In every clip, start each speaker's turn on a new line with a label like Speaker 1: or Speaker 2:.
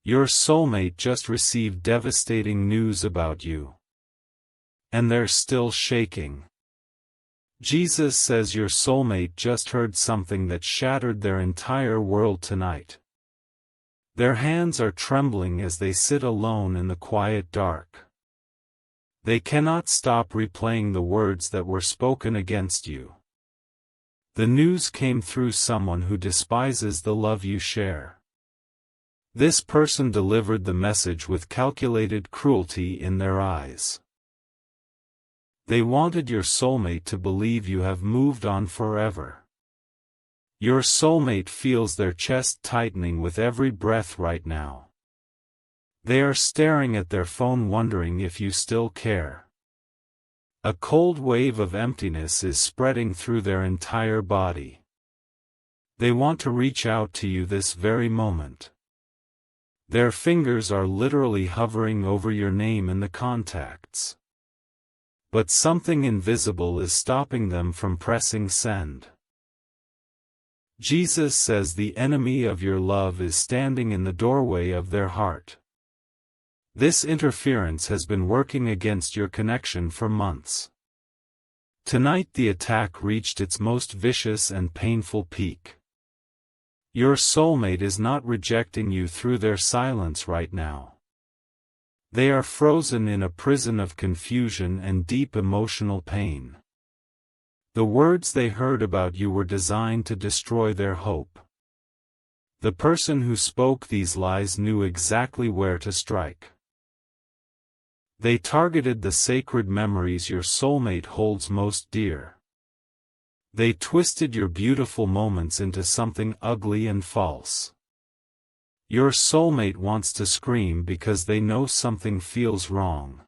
Speaker 1: Your soulmate just received devastating news about you. And they're still shaking. Jesus says your soulmate just heard something that shattered their entire world tonight. Their hands are trembling as they sit alone in the quiet dark. They cannot stop replaying the words that were spoken against you. The news came through someone who despises the love you share. This person delivered the message with calculated cruelty in their eyes. They wanted your soulmate to believe you have moved on forever. Your soulmate feels their chest tightening with every breath right now. They are staring at their phone wondering if you still care. A cold wave of emptiness is spreading through their entire body. They want to reach out to you this very moment. Their fingers are literally hovering over your name in the contacts. But something invisible is stopping them from pressing send. Jesus says the enemy of your love is standing in the doorway of their heart. This interference has been working against your connection for months. Tonight the attack reached its most vicious and painful peak. Your soulmate is not rejecting you through their silence right now. They are frozen in a prison of confusion and deep emotional pain. The words they heard about you were designed to destroy their hope. The person who spoke these lies knew exactly where to strike. They targeted the sacred memories your soulmate holds most dear. They twisted your beautiful moments into something ugly and false. Your soulmate wants to scream because they know something feels wrong.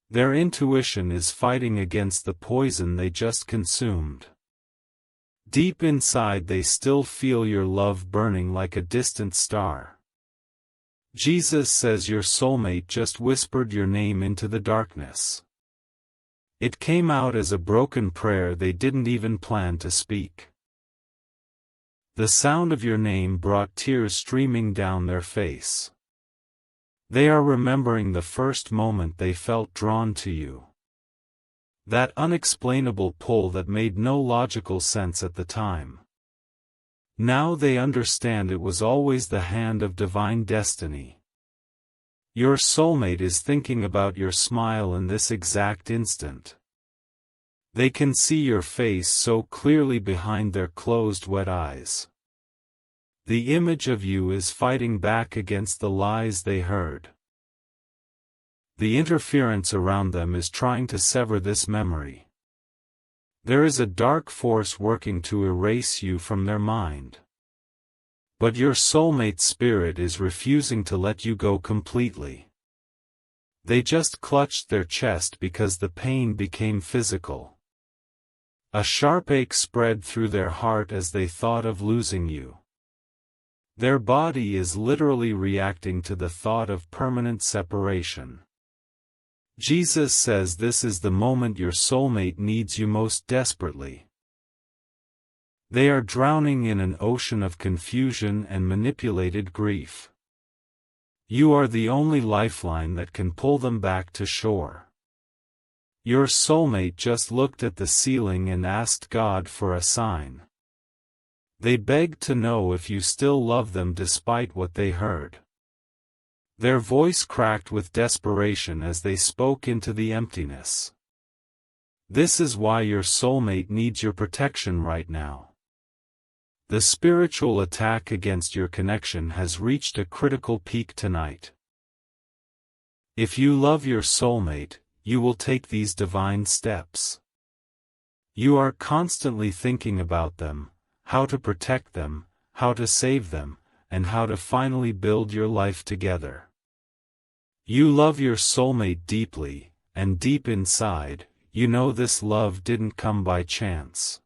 Speaker 1: Their intuition is fighting against the poison they just consumed. Deep inside they still feel your love burning like a distant star. Jesus says your soulmate just whispered your name into the darkness. It came out as a broken prayer they didn't even plan to speak. The sound of your name brought tears streaming down their face. They are remembering the first moment they felt drawn to you. That unexplainable pull that made no logical sense at the time. Now they understand it was always the hand of divine destiny. Your soulmate is thinking about your smile in this exact instant. They can see your face so clearly behind their closed wet eyes. The image of you is fighting back against the lies they heard. The interference around them is trying to sever this memory. There is a dark force working to erase you from their mind. But your soulmate's spirit is refusing to let you go completely. They just clutched their chest because the pain became physical. A sharp ache spread through their heart as they thought of losing you. Their body is literally reacting to the thought of permanent separation. Jesus says this is the moment your soulmate needs you most desperately. They are drowning in an ocean of confusion and manipulated grief. You are the only lifeline that can pull them back to shore. Your soulmate just looked at the ceiling and asked God for a sign. They begged to know if you still love them despite what they heard. Their voice cracked with desperation as they spoke into the emptiness. This is why your soulmate needs your protection right now. The spiritual attack against your connection has reached a critical peak tonight. If you love your soulmate, you will take these divine steps. You are constantly thinking about them, how to protect them, how to save them, and how to finally build your life together. You love your soulmate deeply, and deep inside, you know this love didn't come by chance.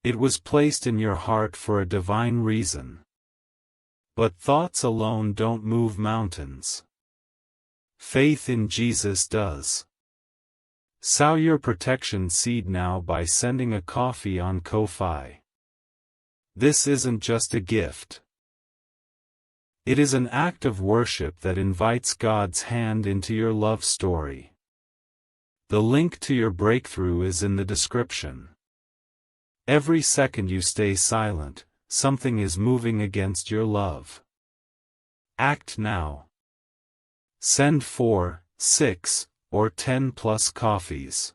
Speaker 1: It was placed in your heart for a divine reason. But thoughts alone don't move mountains. Faith in Jesus does. Sow your protection seed now by sending a coffee on Ko-Fi. This isn't just a gift. It is an act of worship that invites God's hand into your love story. The link to your breakthrough is in the description. Every second you stay silent, something is moving against your love. Act now. Send 4, 6, or 10 plus coffees.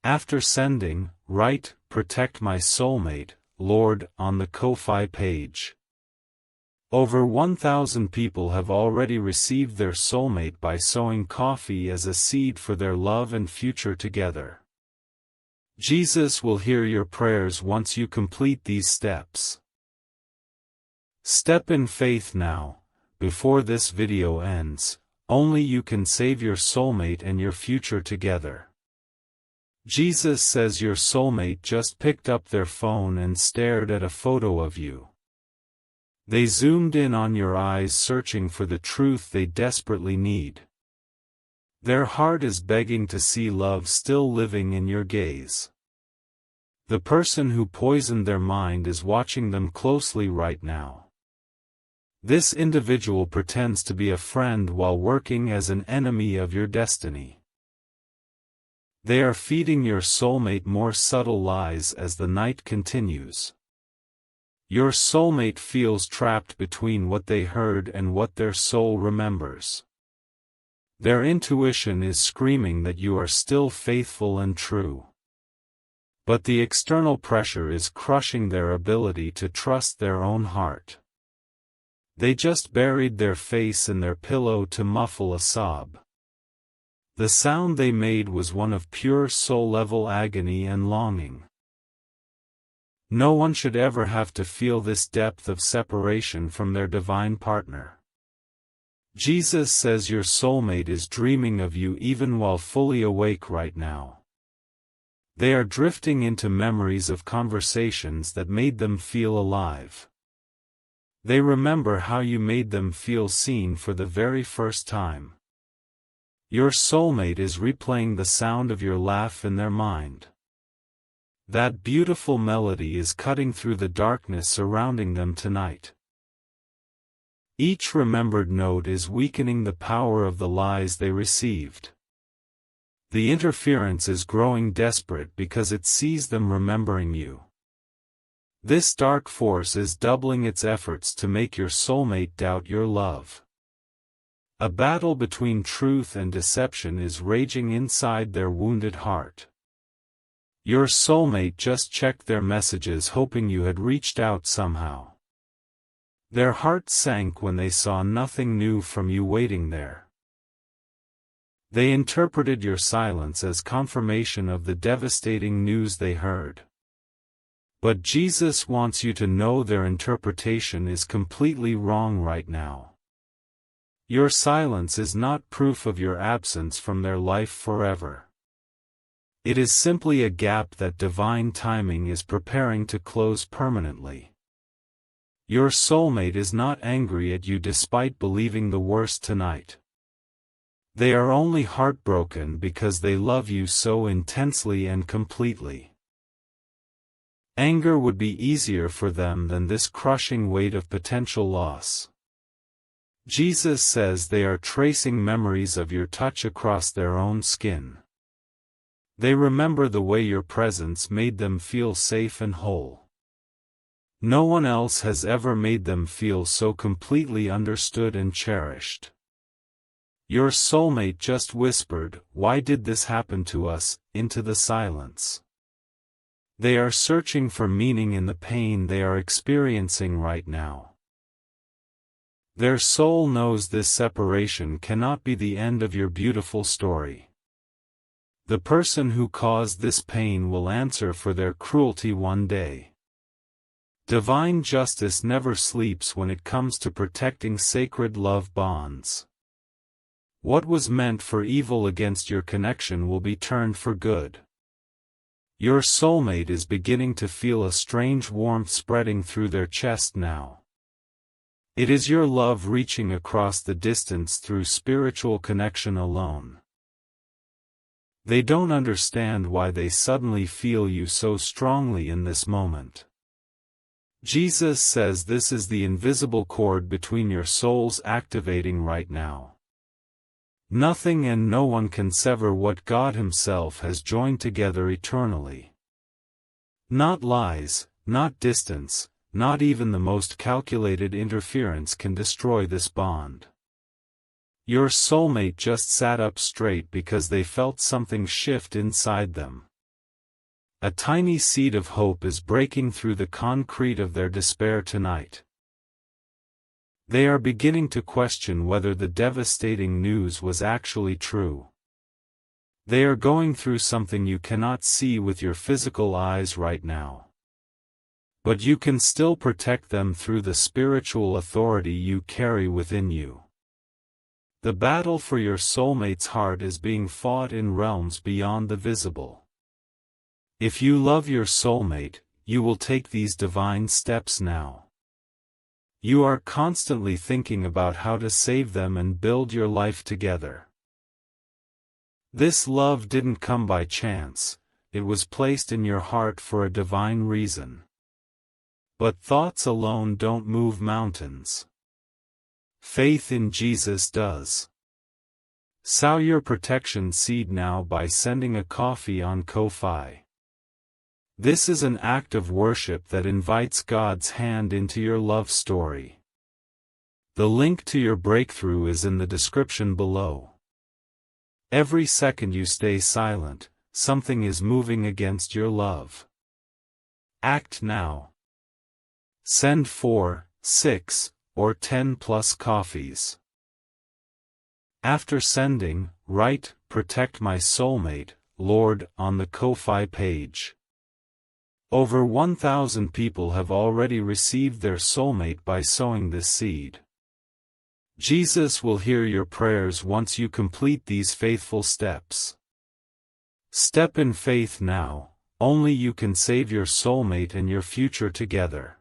Speaker 1: After sending, write, "Protect my soulmate, Lord," on the Ko-Fi page. Over 1,000 people have already received their soulmate by sowing coffee as a seed for their love and future together. Jesus will hear your prayers once you complete these steps. Step in faith now. Before this video ends, only you can save your soulmate and your future together. Jesus says your soulmate just picked up their phone and stared at a photo of you. They zoomed in on your eyes searching for the truth they desperately need. Their heart is begging to see love still living in your gaze. The person who poisoned their mind is watching them closely right now. This individual pretends to be a friend while working as an enemy of your destiny. They are feeding your soulmate more subtle lies as the night continues. Your soulmate feels trapped between what they heard and what their soul remembers. Their intuition is screaming that you are still faithful and true. But the external pressure is crushing their ability to trust their own heart. They just buried their face in their pillow to muffle a sob. The sound they made was one of pure soul-level agony and longing. No one should ever have to feel this depth of separation from their divine partner. Jesus says your soulmate is dreaming of you even while fully awake right now. They are drifting into memories of conversations that made them feel alive. They remember how you made them feel seen for the very first time. Your soulmate is replaying the sound of your laugh in their mind. That beautiful melody is cutting through the darkness surrounding them tonight. Each remembered note is weakening the power of the lies they received. The interference is growing desperate because it sees them remembering you. This dark force is doubling its efforts to make your soulmate doubt your love. A battle between truth and deception is raging inside their wounded heart. Your soulmate just checked their messages hoping you had reached out somehow. Their hearts sank when they saw nothing new from you waiting there. They interpreted your silence as confirmation of the devastating news they heard. But Jesus wants you to know their interpretation is completely wrong right now. Your silence is not proof of your absence from their life forever. It is simply a gap that divine timing is preparing to close permanently. Your soulmate is not angry at you despite believing the worst tonight. They are only heartbroken because they love you so intensely and completely. Anger would be easier for them than this crushing weight of potential loss. Jesus says they are tracing memories of your touch across their own skin. They remember the way your presence made them feel safe and whole. No one else has ever made them feel so completely understood and cherished. Your soulmate just whispered, "Why did this happen to us?" into the silence. They are searching for meaning in the pain they are experiencing right now. Their soul knows this separation cannot be the end of your beautiful story. The person who caused this pain will answer for their cruelty one day. Divine justice never sleeps when it comes to protecting sacred love bonds. What was meant for evil against your connection will be turned for good. Your soulmate is beginning to feel a strange warmth spreading through their chest now. It is your love reaching across the distance through spiritual connection alone. They don't understand why they suddenly feel you so strongly in this moment. Jesus says this is the invisible cord between your souls activating right now. Nothing and no one can sever what God Himself has joined together eternally. Not lies, not distance, not even the most calculated interference can destroy this bond. Your soulmate just sat up straight because they felt something shift inside them. A tiny seed of hope is breaking through the concrete of their despair tonight. They are beginning to question whether the devastating news was actually true. They are going through something you cannot see with your physical eyes right now. But you can still protect them through the spiritual authority you carry within you. The battle for your soulmate's heart is being fought in realms beyond the visible. If you love your soulmate, you will take these divine steps now. You are constantly thinking about how to save them and build your life together. This love didn't come by chance, it was placed in your heart for a divine reason. But thoughts alone don't move mountains. Faith in Jesus does. Sow your protection seed now by sending a coffee on Ko-Fi. This is an act of worship that invites God's hand into your love story. The link to your breakthrough is in the description below. Every second you stay silent, something is moving against your love. Act now. Send 4, 6, or 10 plus coffees. After sending, write, "Protect my soulmate, Lord," on the Ko-Fi page. Over 1,000 people have already received their soulmate by sowing this seed. Jesus will hear your prayers once you complete these faithful steps. Step in faith now, only you can save your soulmate and your future together.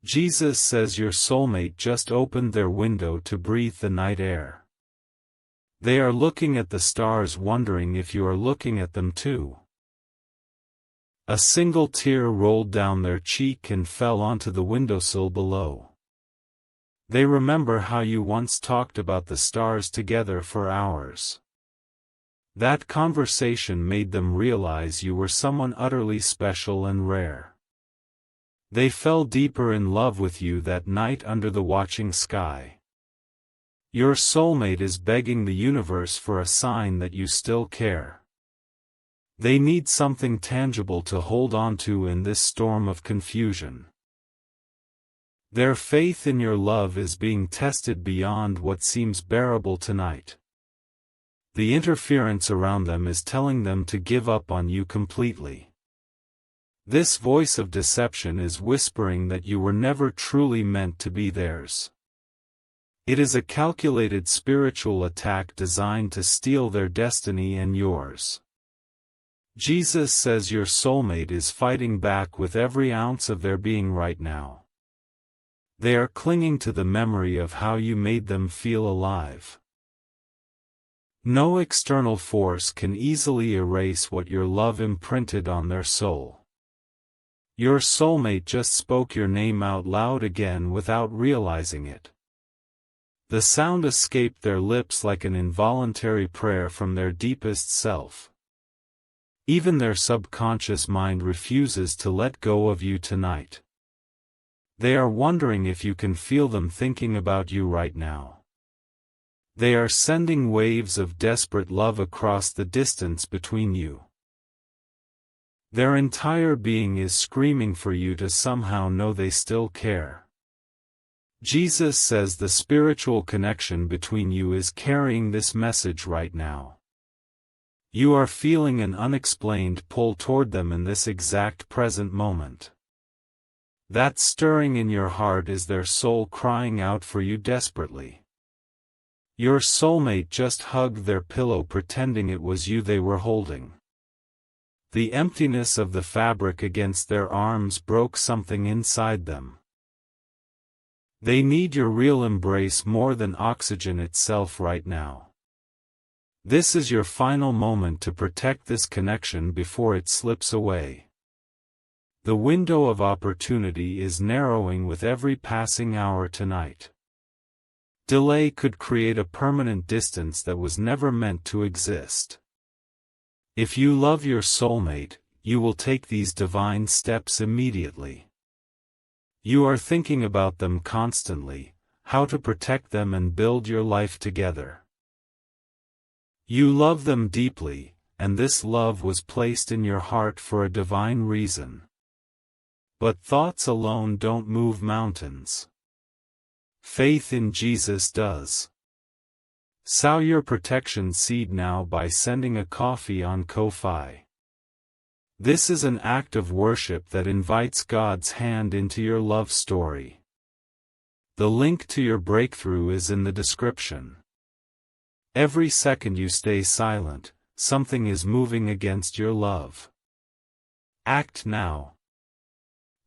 Speaker 1: Jesus says your soulmate just opened their window to breathe the night air. They are looking at the stars wondering if you are looking at them too. A single tear rolled down their cheek and fell onto the windowsill below. They remember how you once talked about the stars together for hours. That conversation made them realize you were someone utterly special and rare. They fell deeper in love with you that night under the watching sky. Your soulmate is begging the universe for a sign that you still care. They need something tangible to hold on to in this storm of confusion. Their faith in your love is being tested beyond what seems bearable tonight. The interference around them is telling them to give up on you completely. This voice of deception is whispering that you were never truly meant to be theirs. It is a calculated spiritual attack designed to steal their destiny and yours. Jesus says your soulmate is fighting back with every ounce of their being right now. They are clinging to the memory of how you made them feel alive. No external force can easily erase what your love imprinted on their soul. Your soulmate just spoke your name out loud again without realizing it. The sound escaped their lips like an involuntary prayer from their deepest self. Even their subconscious mind refuses to let go of you tonight. They are wondering if you can feel them thinking about you right now. They are sending waves of desperate love across the distance between you. Their entire being is screaming for you to somehow know they still care. Jesus says the spiritual connection between you is carrying this message right now. You are feeling an unexplained pull toward them in this exact present moment. That stirring in your heart is their soul crying out for you desperately. Your soulmate just hugged their pillow pretending it was you they were holding. The emptiness of the fabric against their arms broke something inside them. They need your real embrace more than oxygen itself right now. This is your final moment to protect this connection before it slips away. The window of opportunity is narrowing with every passing hour tonight. Delay could create a permanent distance that was never meant to exist. If you love your soulmate, you will take these divine steps immediately. You are thinking about them constantly, how to protect them and build your life together. You love them deeply, and this love was placed in your heart for a divine reason. But thoughts alone don't move mountains. Faith in Jesus does. Sow your protection seed now by sending a coffee on Ko-fi. This is an act of worship that invites God's hand into your love story. The link to your breakthrough is in the description. Every second you stay silent, something is moving against your love. Act now.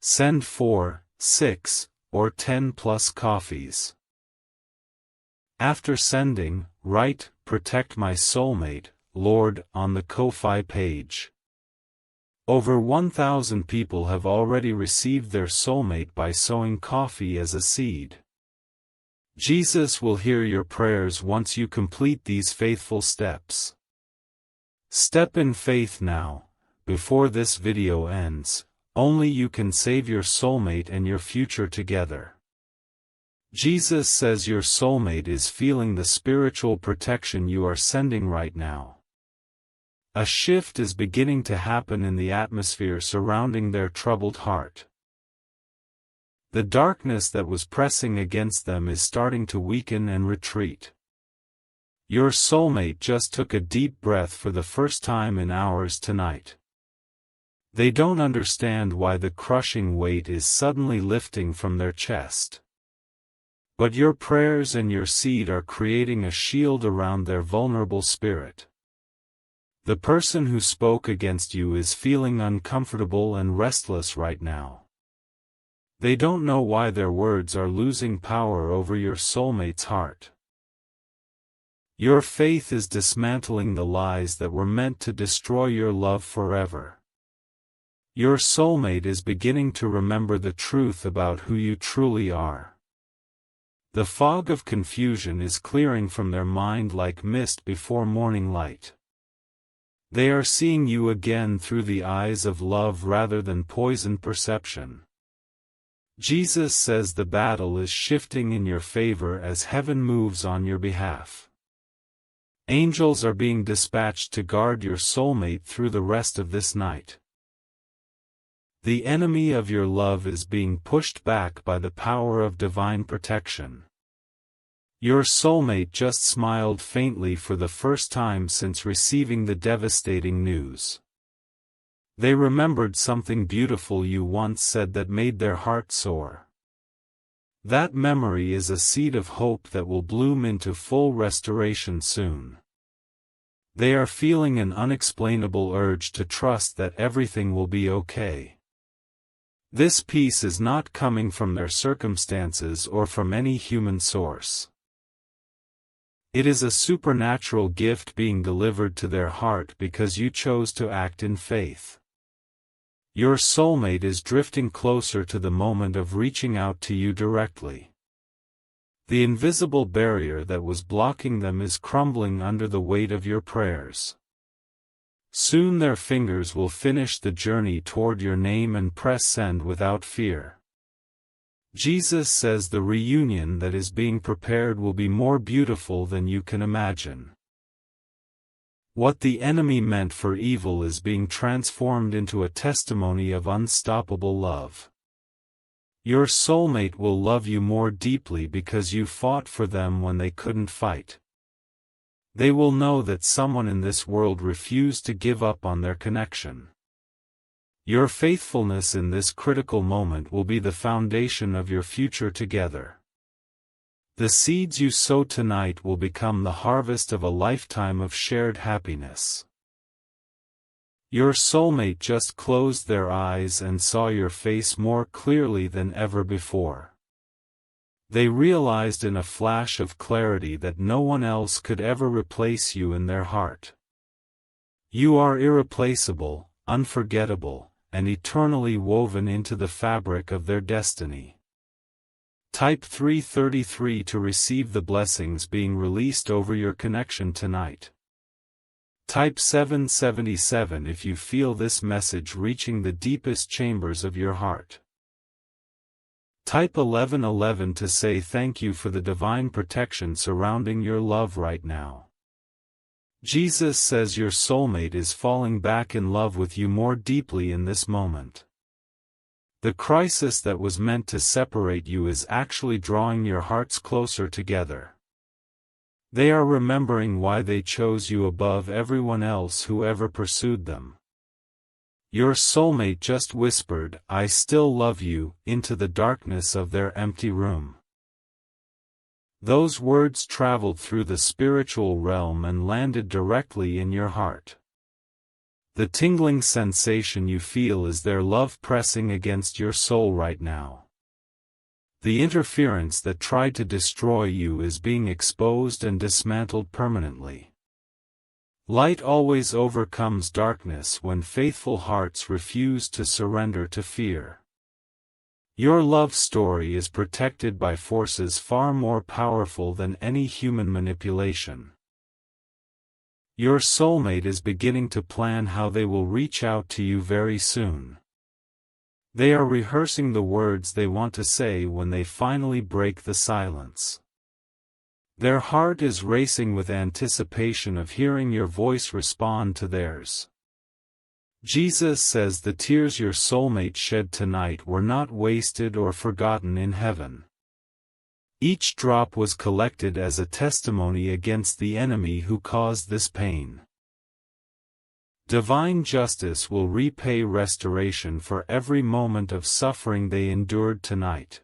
Speaker 1: Send 4, 6, or 10 plus coffees. After sending, write, "Protect my soulmate, Lord," on the Ko-fi page. Over 1,000 people have already received their soulmate by sowing coffee as a seed. Jesus will hear your prayers once you complete these faithful steps. Step in faith now, before this video ends. Only you can save your soulmate and your future together. Jesus says your soulmate is feeling the spiritual protection you are sending right now. A shift is beginning to happen in the atmosphere surrounding their troubled heart. The darkness that was pressing against them is starting to weaken and retreat. Your soulmate just took a deep breath for the first time in hours tonight. They don't understand why the crushing weight is suddenly lifting from their chest. But your prayers and your seed are creating a shield around their vulnerable spirit. The person who spoke against you is feeling uncomfortable and restless right now. They don't know why their words are losing power over your soulmate's heart. Your faith is dismantling the lies that were meant to destroy your love forever. Your soulmate is beginning to remember the truth about who you truly are. The fog of confusion is clearing from their mind like mist before morning light. They are seeing you again through the eyes of love rather than poisoned perception. Jesus says the battle is shifting in your favor as heaven moves on your behalf. Angels are being dispatched to guard your soulmate through the rest of this night. The enemy of your love is being pushed back by the power of divine protection. Your soulmate just smiled faintly for the first time since receiving the devastating news. They remembered something beautiful you once said that made their heart soar. That memory is a seed of hope that will bloom into full restoration soon. They are feeling an unexplainable urge to trust that everything will be okay. This peace is not coming from their circumstances or from any human source. It is a supernatural gift being delivered to their heart because you chose to act in faith. Your soulmate is drifting closer to the moment of reaching out to you directly. The invisible barrier that was blocking them is crumbling under the weight of your prayers. Soon their fingers will finish the journey toward your name and press send without fear. Jesus says the reunion that is being prepared will be more beautiful than you can imagine. What the enemy meant for evil is being transformed into a testimony of unstoppable love. Your soulmate will love you more deeply because you fought for them when they couldn't fight. They will know that someone in this world refused to give up on their connection. Your faithfulness in this critical moment will be the foundation of your future together. The seeds you sow tonight will become the harvest of a lifetime of shared happiness. Your soulmate just closed their eyes and saw your face more clearly than ever before. They realized in a flash of clarity that no one else could ever replace you in their heart. You are irreplaceable, unforgettable, and eternally woven into the fabric of their destiny. Type 333 to receive the blessings being released over your connection tonight. Type 777 if you feel this message reaching the deepest chambers of your heart. Type 1111 to say thank you for the divine protection surrounding your love right now. Jesus says your soulmate is falling back in love with you more deeply in this moment. The crisis that was meant to separate you is actually drawing your hearts closer together. They are remembering why they chose you above everyone else who ever pursued them. Your soulmate just whispered, "I still love you," into the darkness of their empty room. Those words traveled through the spiritual realm and landed directly in your heart. The tingling sensation you feel is their love pressing against your soul right now. The interference that tried to destroy you is being exposed and dismantled permanently. Light always overcomes darkness when faithful hearts refuse to surrender to fear. Your love story is protected by forces far more powerful than any human manipulation. Your soulmate is beginning to plan how they will reach out to you very soon. They are rehearsing the words they want to say when they finally break the silence. Their heart is racing with anticipation of hearing your voice respond to theirs. Jesus says the tears your soulmate shed tonight were not wasted or forgotten in heaven. Each drop was collected as a testimony against the enemy who caused this pain. Divine justice will repay restoration for every moment of suffering they endured tonight.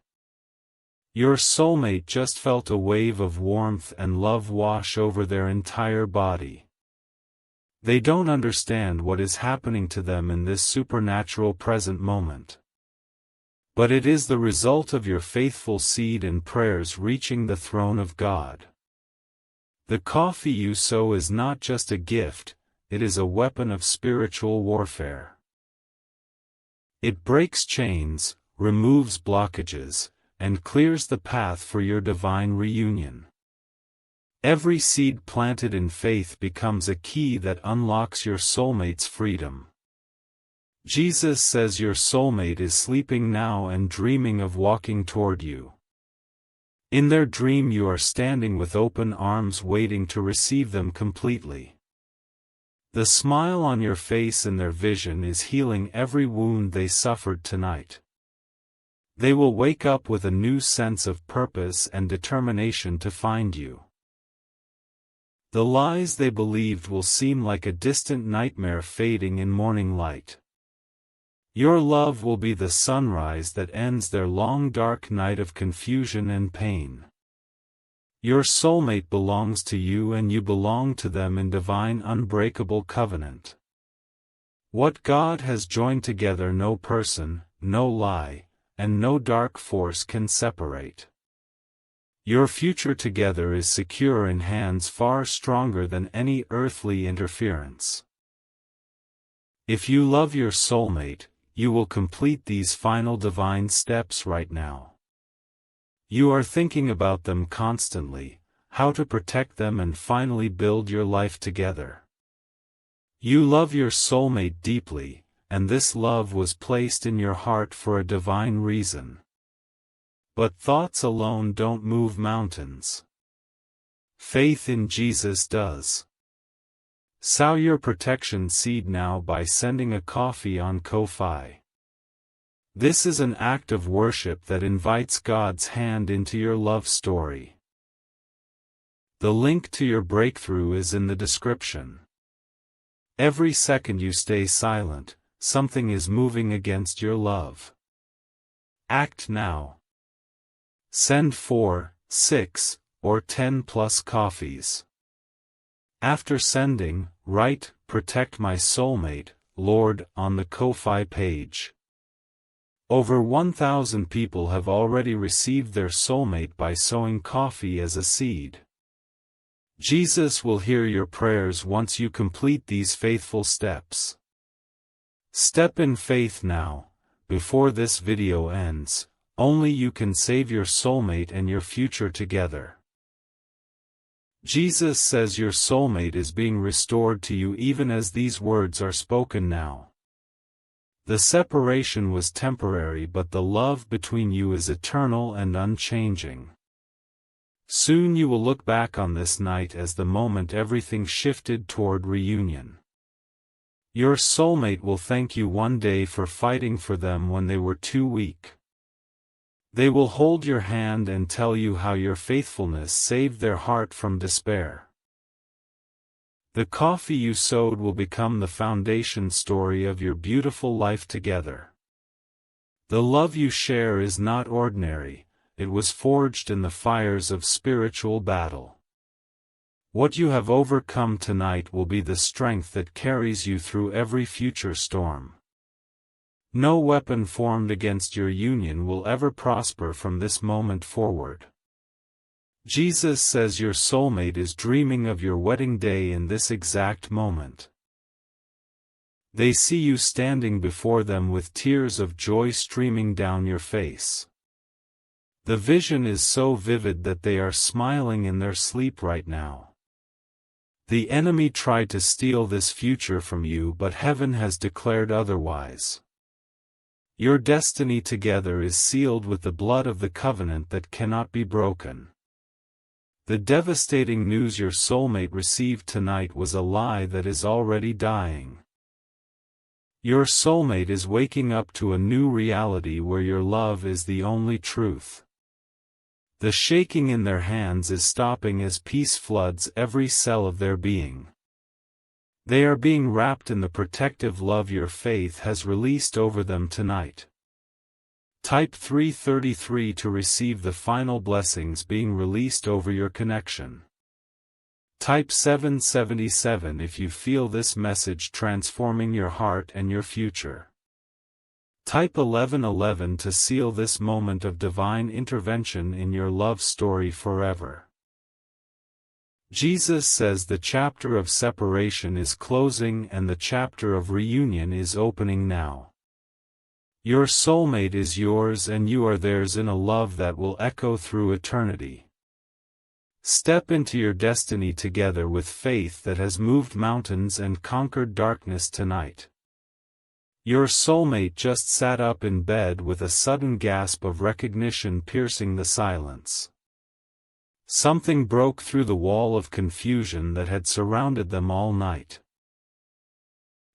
Speaker 1: Your soulmate just felt a wave of warmth and love wash over their entire body. They don't understand what is happening to them in this supernatural present moment. But it is the result of your faithful seed and prayers reaching the throne of God. The coffee you sow is not just a gift, it is a weapon of spiritual warfare. It breaks chains, removes blockages, and clears the path for your divine reunion. Every seed planted in faith becomes a key that unlocks your soulmate's freedom. Jesus says your soulmate is sleeping now and dreaming of walking toward you. In their dream you are standing with open arms waiting to receive them completely. The smile on your face in their vision is healing every wound they suffered tonight. They will wake up with a new sense of purpose and determination to find you. The lies they believed will seem like a distant nightmare fading in morning light. Your love will be the sunrise that ends their long dark night of confusion and pain. Your soulmate belongs to you and you belong to them in divine unbreakable covenant. What God has joined together no person, no lie, and no dark force can separate. Your future together is secure in hands far stronger than any earthly interference. If you love your soulmate, you will complete these final divine steps right now. You are thinking about them constantly, how to protect them and finally build your life together. You love your soulmate deeply, and this love was placed in your heart for a divine reason. But thoughts alone don't move mountains. Faith in Jesus does. Sow your protection seed now by sending a coffee on Ko-Fi. This is an act of worship that invites God's hand into your love story. The link to your breakthrough is in the description. Every second you stay silent, something is moving against your love. Act now. Send 4, 6, or 10 plus coffees. After sending, write, "Protect my soulmate, Lord," on the Ko-Fi page. Over 1,000 people have already received their soulmate by sowing coffee as a seed. Jesus will hear your prayers once you complete these faithful steps. Step in faith now, before this video ends. Only you can save your soulmate and your future together. Jesus says your soulmate is being restored to you even as these words are spoken now. The separation was temporary, but the love between you is eternal and unchanging. Soon you will look back on this night as the moment everything shifted toward reunion. Your soulmate will thank you one day for fighting for them when they were too weak. They will hold your hand and tell you how your faithfulness saved their heart from despair. The coffee you sowed will become the foundation story of your beautiful life together. The love you share is not ordinary, it was forged in the fires of spiritual battle. What you have overcome tonight will be the strength that carries you through every future storm. No weapon formed against your union will ever prosper from this moment forward. Jesus says your soulmate is dreaming of your wedding day in this exact moment. They see you standing before them with tears of joy streaming down your face. The vision is so vivid that they are smiling in their sleep right now. The enemy tried to steal this future from you, but heaven has declared otherwise. Your destiny together is sealed with the blood of the covenant that cannot be broken. The devastating news your soulmate received tonight was a lie that is already dying. Your soulmate is waking up to a new reality where your love is the only truth. The shaking in their hands is stopping as peace floods every cell of their being. They are being wrapped in the protective love your faith has released over them tonight. Type 333 to receive the final blessings being released over your connection. Type 777 if you feel this message transforming your heart and your future. Type 1111 to seal this moment of divine intervention in your love story forever. Jesus says the chapter of separation is closing and the chapter of reunion is opening now. Your soulmate is yours and you are theirs in a love that will echo through eternity. Step into your destiny together with faith that has moved mountains and conquered darkness tonight. Your soulmate just sat up in bed with a sudden gasp of recognition piercing the silence. Something broke through the wall of confusion that had surrounded them all night.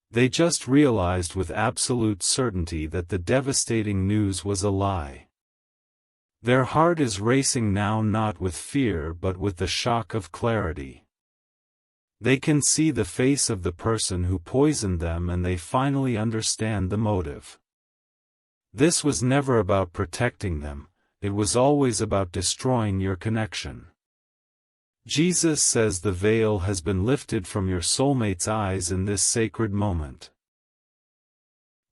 Speaker 1: They just realized with absolute certainty that the devastating news was a lie. Their heart is racing now, not with fear but with the shock of clarity. They can see the face of the person who poisoned them and they finally understand the motive. This was never about protecting them, it was always about destroying your connection. Jesus says the veil has been lifted from your soulmate's eyes in this sacred moment.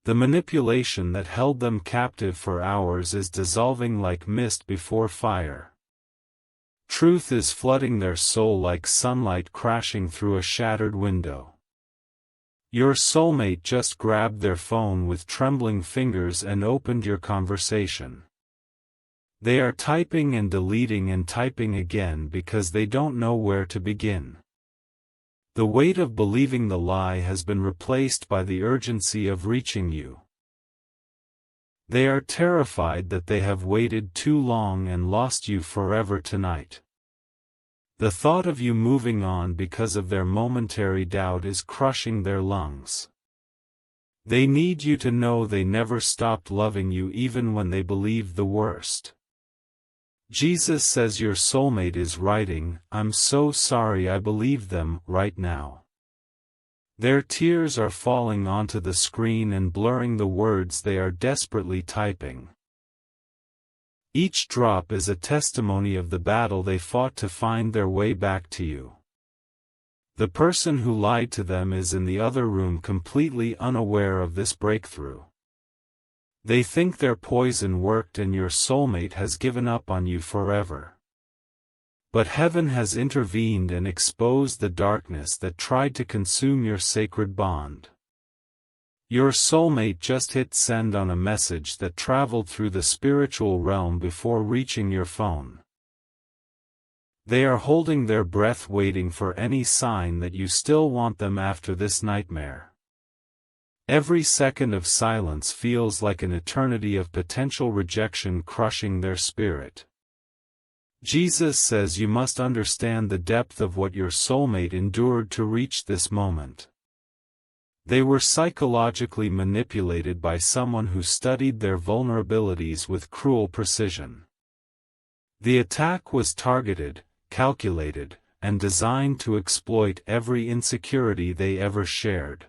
Speaker 1: The manipulation that held them captive for hours is dissolving like mist before fire. Truth is flooding their soul like sunlight crashing through a shattered window. Your soulmate just grabbed their phone with trembling fingers and opened your conversation. They are typing and deleting and typing again because they don't know where to begin. The weight of believing the lie has been replaced by the urgency of reaching you. They are terrified that they have waited too long and lost you forever tonight. The thought of you moving on because of their momentary doubt is crushing their lungs. They need you to know they never stopped loving you even when they believed the worst. Jesus says your soulmate is writing, "I'm so sorry I believed them," right now. Their tears are falling onto the screen and blurring the words they are desperately typing. Each drop is a testimony of the battle they fought to find their way back to you. The person who lied to them is in the other room completely unaware of this breakthrough. They think their poison worked and your soulmate has given up on you forever. But heaven has intervened and exposed the darkness that tried to consume your sacred bond. Your soulmate just hit send on a message that traveled through the spiritual realm before reaching your phone. They are holding their breath waiting for any sign that you still want them after this nightmare. Every second of silence feels like an eternity of potential rejection crushing their spirit. Jesus says you must understand the depth of what your soulmate endured to reach this moment. They were psychologically manipulated by someone who studied their vulnerabilities with cruel precision. The attack was targeted, calculated, and designed to exploit every insecurity they ever shared.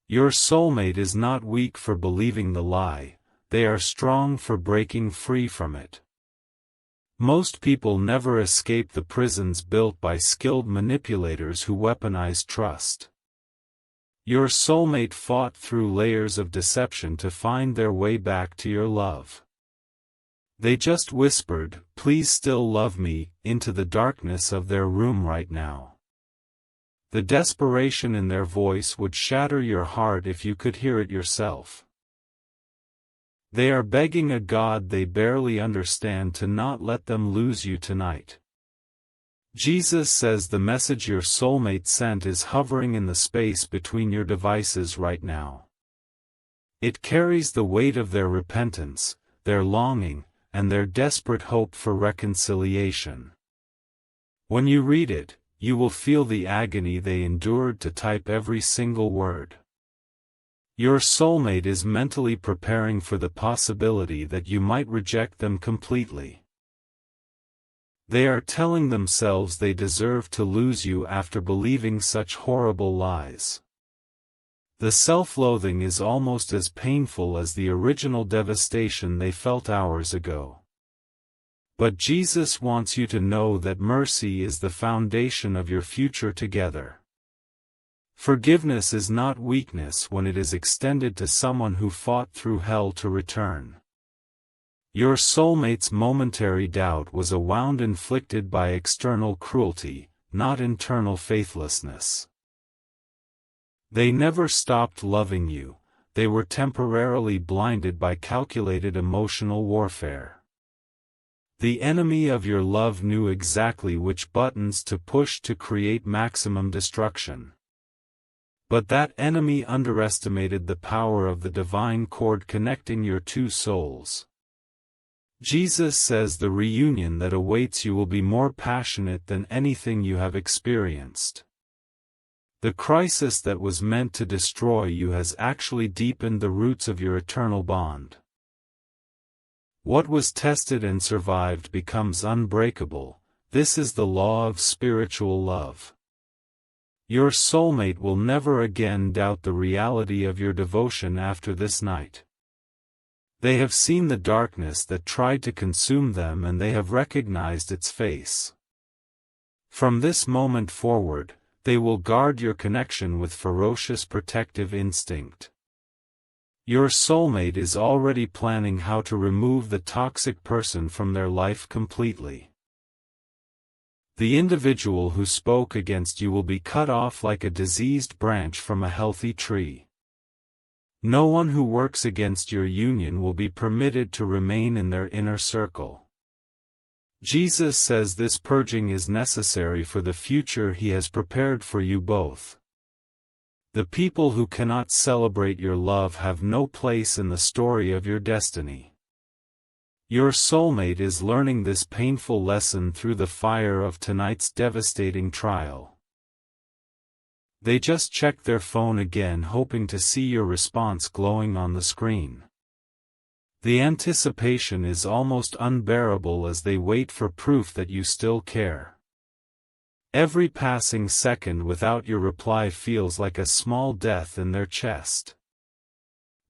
Speaker 1: Your soulmate is not weak for believing the lie, they are strong for breaking free from it. Most people never escape the prisons built by skilled manipulators who weaponize trust. Your soulmate fought through layers of deception to find their way back to your love. They just whispered, "Please still love me," into the darkness of their room right now. The desperation in their voice would shatter your heart if you could hear it yourself. They are begging a God they barely understand to not let them lose you tonight. Jesus says the message your soulmate sent is hovering in the space between your devices right now. It carries the weight of their repentance, their longing, and their desperate hope for reconciliation. When you read it, you will feel the agony they endured to type every single word. Your soulmate is mentally preparing for the possibility that you might reject them completely. They are telling themselves they deserve to lose you after believing such horrible lies. The self-loathing is almost as painful as the original devastation they felt hours ago. But Jesus wants you to know that mercy is the foundation of your future together. Forgiveness is not weakness when it is extended to someone who fought through hell to return. Your soulmate's momentary doubt was a wound inflicted by external cruelty, not internal faithlessness. They never stopped loving you, they were temporarily blinded by calculated emotional warfare. The enemy of your love knew exactly which buttons to push to create maximum destruction. But that enemy underestimated the power of the divine cord connecting your two souls. Jesus says the reunion that awaits you will be more passionate than anything you have experienced. The crisis that was meant to destroy you has actually deepened the roots of your eternal bond. What was tested and survived becomes unbreakable. This is the law of spiritual love. Your soulmate will never again doubt the reality of your devotion after this night. They have seen the darkness that tried to consume them and they have recognized its face. From this moment forward, they will guard your connection with ferocious protective instinct. Your soulmate is already planning how to remove the toxic person from their life completely. The individual who spoke against you will be cut off like a diseased branch from a healthy tree. No one who works against your union will be permitted to remain in their inner circle. Jesus says this purging is necessary for the future He has prepared for you both. The people who cannot celebrate your love have no place in the story of your destiny. Your soulmate is learning this painful lesson through the fire of tonight's devastating trial. They just checked their phone again hoping to see your response glowing on the screen. The anticipation is almost unbearable as they wait for proof that you still care. Every passing second without your reply feels like a small death in their chest.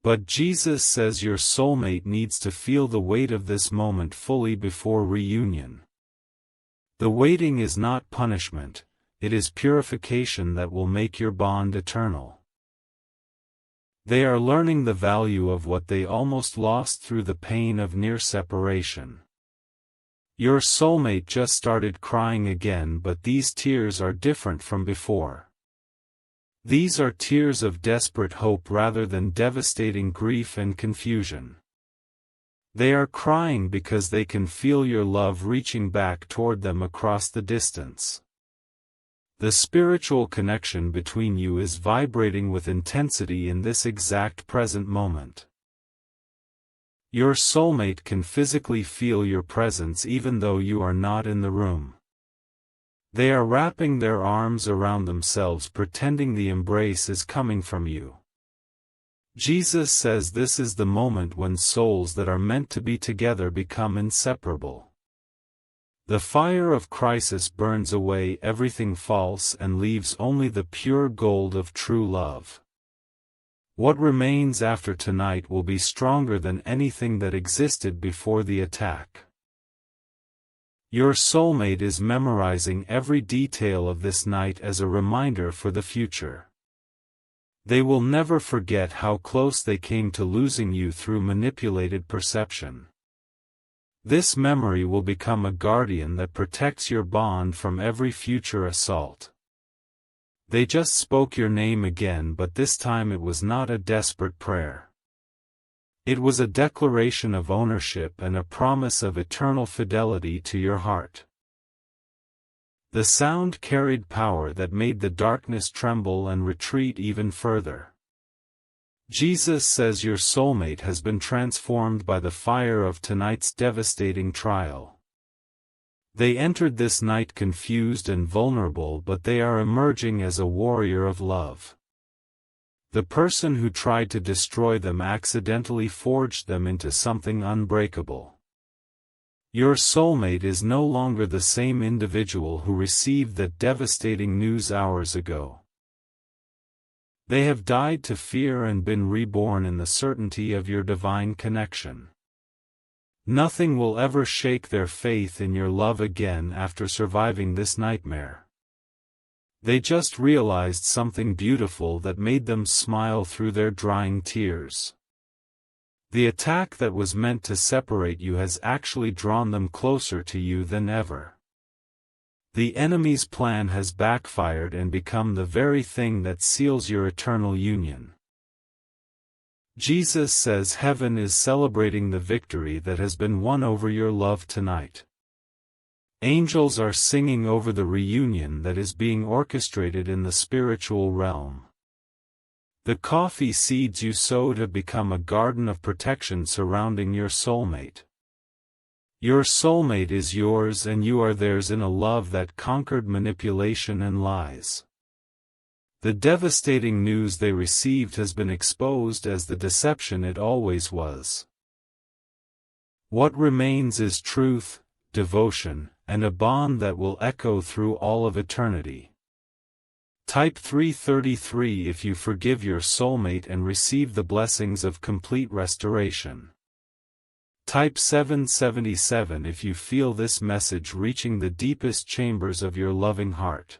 Speaker 1: But Jesus says your soulmate needs to feel the weight of this moment fully before reunion. The waiting is not punishment, it is purification that will make your bond eternal. They are learning the value of what they almost lost through the pain of near separation. Your soulmate just started crying again, but these tears are different from before. These are tears of desperate hope rather than devastating grief and confusion. They are crying because they can feel your love reaching back toward them across the distance. The spiritual connection between you is vibrating with intensity in this exact present moment. Your soulmate can physically feel your presence even though you are not in the room. They are wrapping their arms around themselves, pretending the embrace is coming from you. Jesus says this is the moment when souls that are meant to be together become inseparable. The fire of crisis burns away everything false and leaves only the pure gold of true love. What remains after tonight will be stronger than anything that existed before the attack. Your soulmate is memorizing every detail of this night as a reminder for the future. They will never forget how close they came to losing you through manipulated perception. This memory will become a guardian that protects your bond from every future assault. They just spoke your name again, but this time it was not a desperate prayer. It was a declaration of ownership and a promise of eternal fidelity to your heart. The sound carried power that made the darkness tremble and retreat even further. Jesus says your soulmate has been transformed by the fire of tonight's devastating trial. They entered this night confused and vulnerable, but they are emerging as a warrior of love. The person who tried to destroy them accidentally forged them into something unbreakable. Your soulmate is no longer the same individual who received that devastating news hours ago. They have died to fear and been reborn in the certainty of your divine connection. Nothing will ever shake their faith in your love again after surviving this nightmare. They just realized something beautiful that made them smile through their drying tears. The attack that was meant to separate you has actually drawn them closer to you than ever. The enemy's plan has backfired and become the very thing that seals your eternal union. Jesus says heaven is celebrating the victory that has been won over your love tonight. Angels are singing over the reunion that is being orchestrated in the spiritual realm. The coffee seeds you sowed have become a garden of protection surrounding your soulmate. Your soulmate is yours and you are theirs in a love that conquered manipulation and lies. The devastating news they received has been exposed as the deception it always was. What remains is truth, devotion, and a bond that will echo through all of eternity. Type 333 if you forgive your soulmate and receive the blessings of complete restoration. Type 777 if you feel this message reaching the deepest chambers of your loving heart.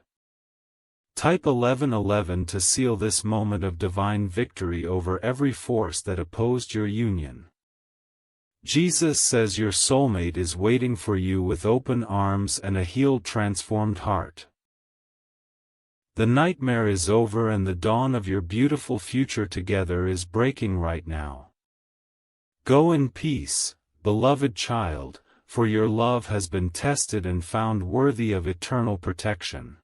Speaker 1: Type 1111 to seal this moment of divine victory over every force that opposed your union. Jesus says your soulmate is waiting for you with open arms and a healed, transformed heart. The nightmare is over and the dawn of your beautiful future together is breaking right now. Go in peace, beloved child, for your love has been tested and found worthy of eternal protection.